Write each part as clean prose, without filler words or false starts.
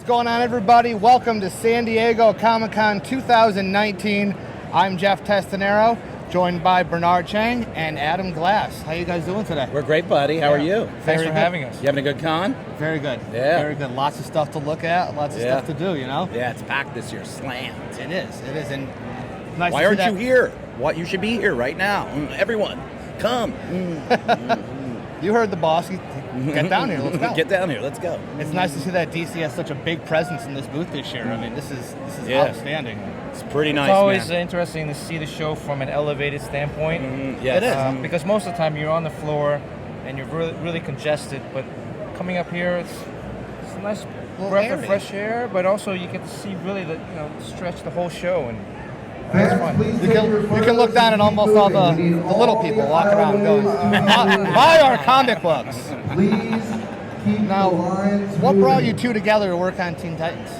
What's going on, everybody? Welcome to San Diego Comic-Con 2019. I'm Jeff Testanero, joined by Bernard Chang and Adam Glass. How you guys doing today? We're great, buddy. How are you? Thanks for having us. You having a good con? Very good. Yeah. Very good. Lots of stuff to look at, lots of stuff to do, you know? Yeah, it's packed this year. Slammed. It is. And nice Why to aren't see you here? What? You should be here right now. Everyone, come. You heard the boss. Get down here. Let's go. Get down here. Let's go. It's nice to see that DC has such a big presence in this booth this year. I mean, this is outstanding. It's pretty nice, It's always man. interesting to see the show from an elevated standpoint. Yes. It is. Because most of the time you're on the floor and you're really congested, but coming up here, it's a nice breath of airy. fresh air, but also you get to see really stretch the whole show, and it's fun. You can look down at almost all the little people walking around going, buy our comic books. Now, what brought you two together to work on Teen Titans?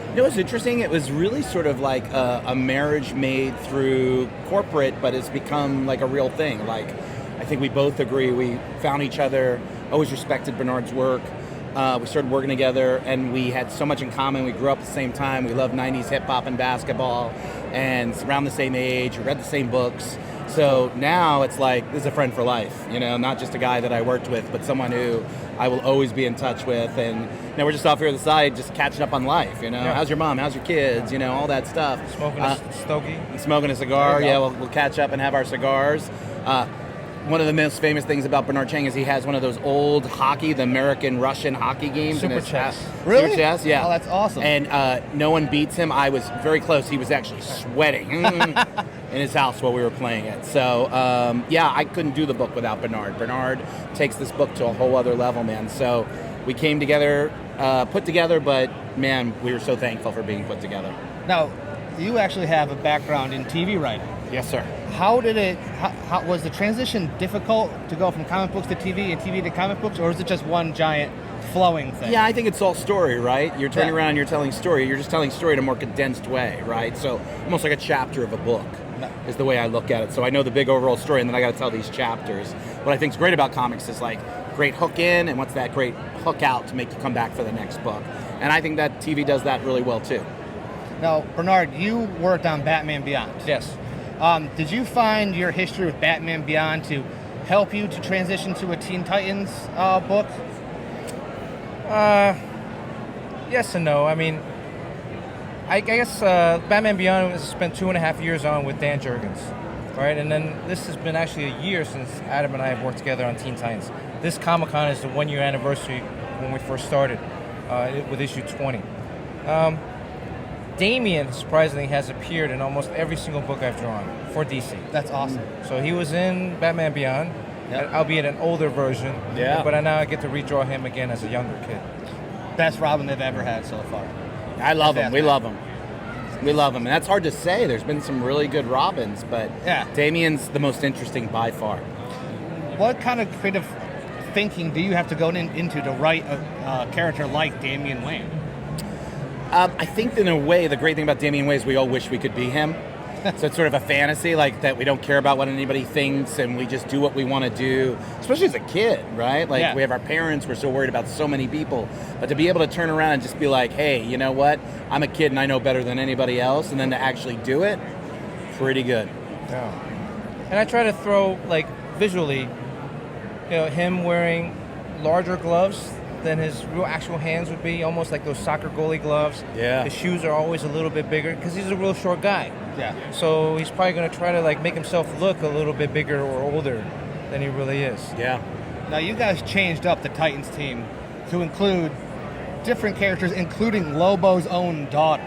You know what's interesting? It was really sort of like a marriage made through corporate, but it's become like a real thing. Like, I think we both agree. We found each other, always respected Bernard's work. We started working together, and we had so much in common. We grew up at the same time. We loved 90s hip-hop and basketball, and around the same age. We read the same books. So now it's like, this is a friend for life, you know, not just a guy that I worked with, but someone who I will always be in touch with. And now we're just off here on the side, just catching up on life, you know. Yeah. How's your mom? How's your kids? You know, all that stuff. Smoking a stogie. Smoking a cigar. Yeah, we'll catch up and have our cigars. One of the most famous things about Bernard Chang is he has one of those old hockey, the American-Russian hockey games. Super in his chess. house. Really? Super chess, yeah. Oh, that's awesome. And no one beats him. I was very close. He was actually sweating in his house while we were playing it. So, I couldn't do the book without Bernard. Bernard takes this book to a whole other level, man. So we came together, put together, but, man, we were so thankful for being put together. Now, you actually have a background in TV writing. Yes, sir. How was the transition difficult to go from comic books to TV and TV to comic books, or is it just one giant flowing thing? Yeah, I think it's all story, right? You're turning Yeah. around, you're telling story. You're just telling story in a more condensed way, right? So almost like a chapter of a book is the way I look at it. So I know the big overall story, and then I got to tell these chapters. What I think is great about comics is like great hook in, and what's that great hook out to make you come back for the next book. And I think that TV does that really well too. Now, Bernard, you worked on Batman Beyond. Yes. Did you find your history with Batman Beyond to help you to transition to a Teen Titans book? Yes and no. I mean, I guess Batman Beyond was spent 2.5 years on with Dan Jurgens, right? And then this has been actually a year since Adam and I have worked together on Teen Titans. This Comic-Con is the 1-year anniversary when we first started with issue 20. Damian, surprisingly, has appeared in almost every single book I've drawn for DC. That's awesome. So he was in Batman Beyond, albeit an older version. Yeah. But I now get to redraw him again as a younger kid. Best Robin they've ever had so far. I love him. We Batman. love him. We love him. And that's hard to say. There's been some really good Robins, but Yeah. Damian's the most interesting by far. What kind of creative thinking do you have to go into to write a character like Damian Wayne? I think in a way, the great thing about Damian Wayne is we all wish we could be him. So it's sort of a fantasy, like that we don't care about what anybody thinks and we just do what we want to do, especially as a kid, right? Like we have our parents, we're so worried about so many people. But to be able to turn around and just be like, hey, you know what? I'm a kid and I know better than anybody else. And then to actually do it, pretty good. Yeah. And I try to throw, like, visually, him wearing larger gloves than his real actual hands would be, almost like those soccer goalie gloves. Yeah. His shoes are always a little bit bigger because he's a real short guy. Yeah. So he's probably going to try to make himself look a little bit bigger or older than he really is. Yeah. Now, you guys changed up the Titans team to include different characters, including Lobo's own daughter.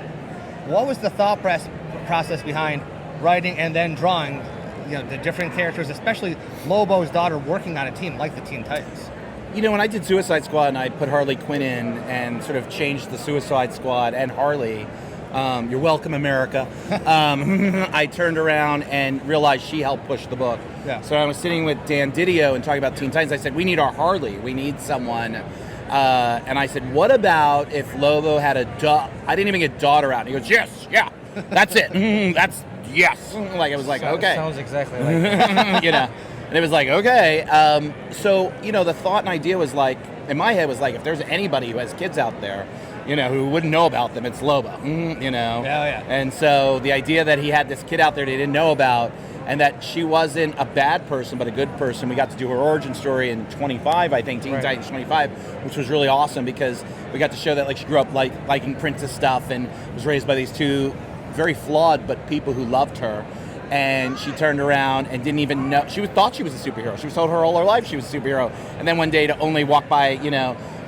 What was the thought process behind writing and then drawing the different characters, especially Lobo's daughter, working on a team like the Teen Titans? When I did Suicide Squad and I put Harley Quinn in and sort of changed the Suicide Squad and Harley, you're welcome, America. I turned around and realized she helped push the book. Yeah. So I was sitting with Dan Didio and talking about Teen Titans. I said, we need our Harley. We need someone. And I said, what about if Lobo had a daughter? I didn't even get daughter out. And he goes, yes, yeah, that's it. That's yes. Like, it was like, okay. Sounds exactly like that. And it was like, okay. So, the thought and idea was like, in my head was like, if there's anybody who has kids out there, who wouldn't know about them, it's Lobo. Yeah. And so the idea that he had this kid out there they didn't know about, and that she wasn't a bad person but a good person. We got to do her origin story in 25, I think, Teen Titans 25, which was really awesome because we got to show that like she grew up liking princess stuff and was raised by these two very flawed but people who loved her. And she turned around and didn't even know. Thought she was a superhero. She was told her all her life she was a superhero. And then one day to only walk by,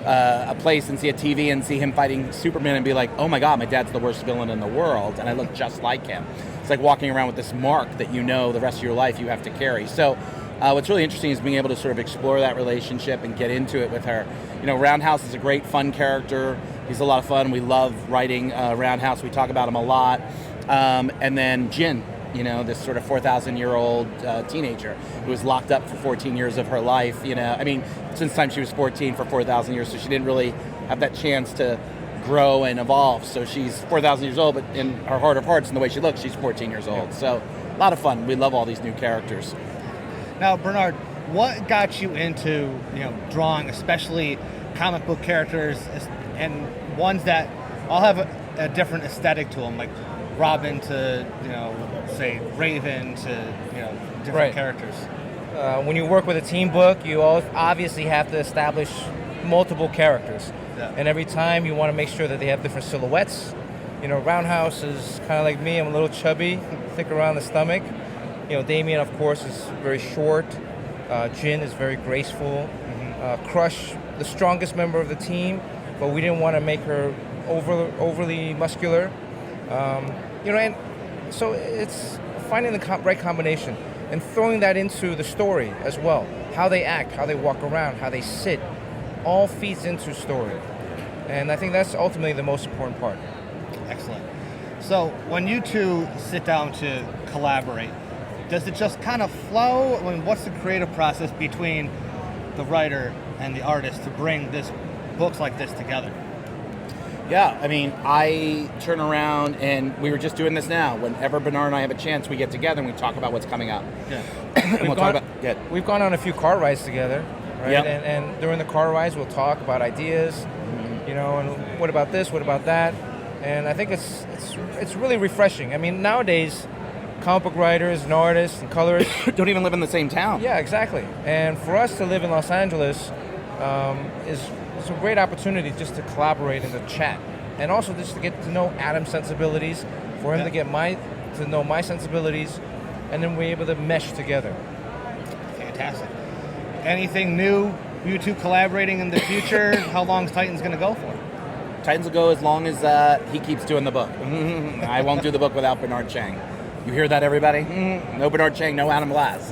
a place and see a TV and see him fighting Superman and be like, oh my God, my dad's the worst villain in the world, and I look just like him. It's like walking around with this mark that the rest of your life you have to carry. So what's really interesting is being able to sort of explore that relationship and get into it with her. Roundhouse is a great, fun character. He's a lot of fun. We love writing Roundhouse. We talk about him a lot. And then Jin, this sort of 4,000-year-old teenager who was locked up for 14 years of her life. Since the time she was 14 for 4,000 years, so she didn't really have that chance to grow and evolve. So she's 4,000 years old, but in her heart of hearts and the way she looks, she's 14 years old. So a lot of fun. We love all these new characters. Now, Bernard, what got you into drawing, especially comic book characters and ones that all have a different aesthetic to them, like Robin to say Raven to different characters? When you work with a team book, you obviously have to establish multiple characters. Yeah. And every time you want to make sure that they have different silhouettes. Roundhouse is kind of like me. I'm a little chubby, thick around the stomach. Damien, of course, is very short. Jin is very graceful. Crush, the strongest member of the team, but we didn't want to make her overly muscular. And so it's finding the right combination and throwing that into the story as well. How they act, how they walk around, how they sit, all feeds into story. And I think that's ultimately the most important part. Excellent. So when you two sit down to collaborate, does it just kind of flow? I mean, what's the creative process between the writer and the artist to bring books like this together? Yeah, I mean, I turn around and we were just doing this now. Whenever Bernard and I have a chance, we get together and we talk about what's coming up. Yeah. And we've gone on a few car rides together, right? Yep. And during the car rides, we'll talk about ideas, and what about this, what about that? And I think it's really refreshing. I mean, nowadays, comic book writers and artists and colorists don't even live in the same town. Yeah, exactly. And for us to live in Los Angeles it's a great opportunity just to collaborate and to chat, and also just to get to know Adam's sensibilities, for him to know my sensibilities, and then we're able to mesh together. Fantastic. Anything new? You two collaborating in the future? How long is Titans going to go for? Titans will go as long as he keeps doing the book. I won't do the book without Bernard Chang. You hear that, everybody? No Bernard Chang, no Adam Glass.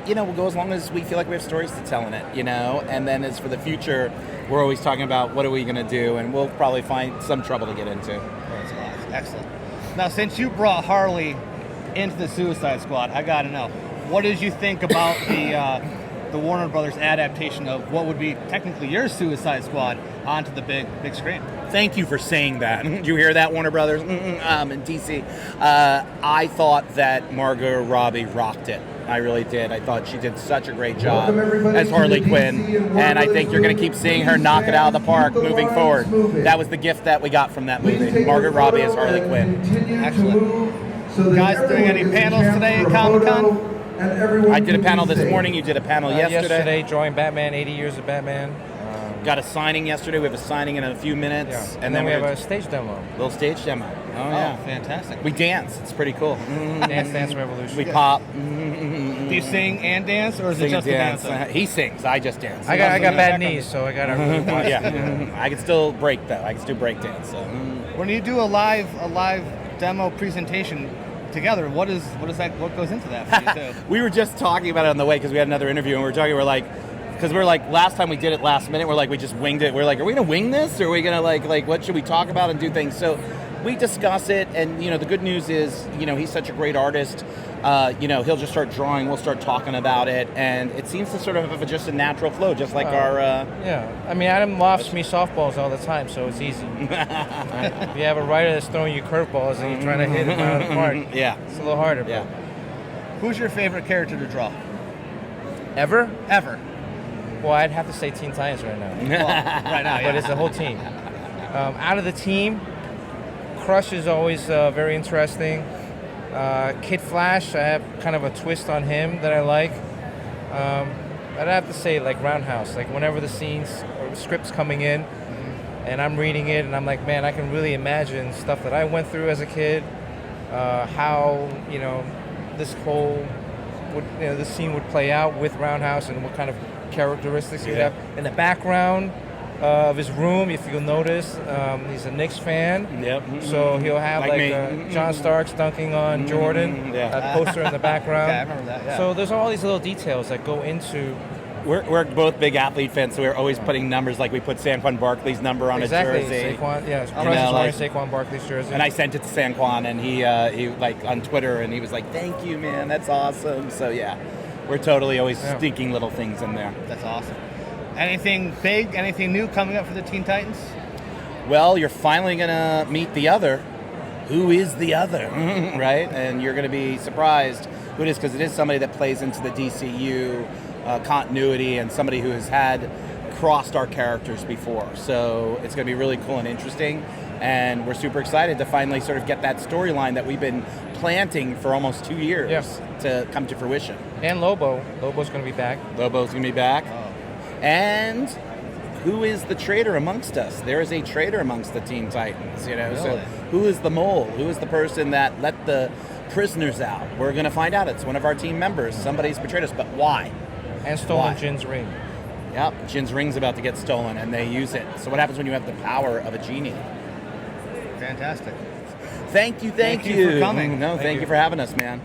We'll go as long as we feel like we have stories to tell in it, And then as for the future, we're always talking about what are we going to do, and we'll probably find some trouble to get into. That's awesome. Excellent. Now, since you brought Harley into the Suicide Squad, I got to know, what did you think about the Warner Brothers adaptation of what would be technically your Suicide Squad onto the big screen? Thank you for saying that. Did you hear that, Warner Brothers? In DC. I thought that Margot Robbie rocked it. I really did. I thought she did such a great job as Harley Quinn, and I think you're going to keep seeing her knock it out of the park moving forward. That was the gift that we got from that movie. Margot Robbie as Harley Quinn. Excellent. Guys, doing any panels today at Comic-Con? I did a panel this morning. You did a panel yesterday. Drawing Batman, 80 years of Batman. Got a signing yesterday. We have a signing in a few minutes. Yeah. And then we have a stage demo. Little stage demo. Oh, yeah. Fantastic. We dance. It's pretty cool. Dance Revolution. We pop. Do you sing and dance, or is it just a dance? He sings. I just dance. I got bad knees, so I got to really watch. Yeah. I can still break, though. I can still break dance. So. When you do a live demo presentation together, what goes into that for you too? We were just talking about it on the way because we had another interview, and we're like, last time we did it last minute, we just winged it. We're like, are we gonna wing this, or are we gonna like what should we talk about and do things? So we discuss it, and the good news is, he's such a great artist. He'll just start drawing, we'll start talking about it, and it seems to sort of have just a natural flow, just like our. Yeah, I mean, Adam lofts me softballs all the time, so it's easy. If you have a writer that's throwing you curveballs and you're trying to hit it out of the park, it's a little harder. Yeah. Who's your favorite character to draw? Ever? Well, I'd have to say Teen Titans right now. Well, right now, But yeah. it's the whole team. Out of the team, Crush is always very interesting. Kid Flash, I have kind of a twist on him that I like. I'd have to say like Roundhouse. Like whenever the scenes or the script's coming in, and I'm reading it, and I'm like, man, I can really imagine stuff that I went through as a kid. How this whole this scene would play out with Roundhouse, and what kind of characteristics he'd have in the background of his room. If you'll notice, he's a Knicks fan. Yep. So he'll have Like like me. John Starks dunking on Jordan, Yeah. a poster in the background. Okay, I remember that, yeah. So there's all these little details that go into We're both big athlete fans, so we're always putting numbers, like we put Saquon Barkley's number on exactly a jersey. Saquon. Yeah, You Crush know, is wearing like- Saquon Barkley's jersey. And I sent it to Saquon, and he like on Twitter, and he was like, "Thank you, man. That's awesome." So yeah, we're totally always Yeah. sneaking little things in there. That's awesome. Anything big, anything new coming up for the Teen Titans? Well, you're finally gonna meet the other. Who is the other, right? And you're gonna be surprised who it is, because it is somebody that plays into the DCU continuity, and somebody who has had crossed our characters before. So it's gonna be really cool and interesting, and we're super excited to finally sort of get that storyline that we've been planting for almost 2 years to come to fruition. and Lobo's going to be back. Lobo's gonna be back. And who is the traitor amongst us? There is a traitor amongst the Teen Titans, So Really? who is the mole? Who is the person that let the prisoners out? We're going to find out. It's one of our team members. Somebody's betrayed us, but why? And stolen Why? Jin's ring. Yep, Jin's ring's about to get stolen, and they use it. So what happens when you have the power of a genie? Fantastic. Thank you. Thank you for coming. No, thank you for having us, man.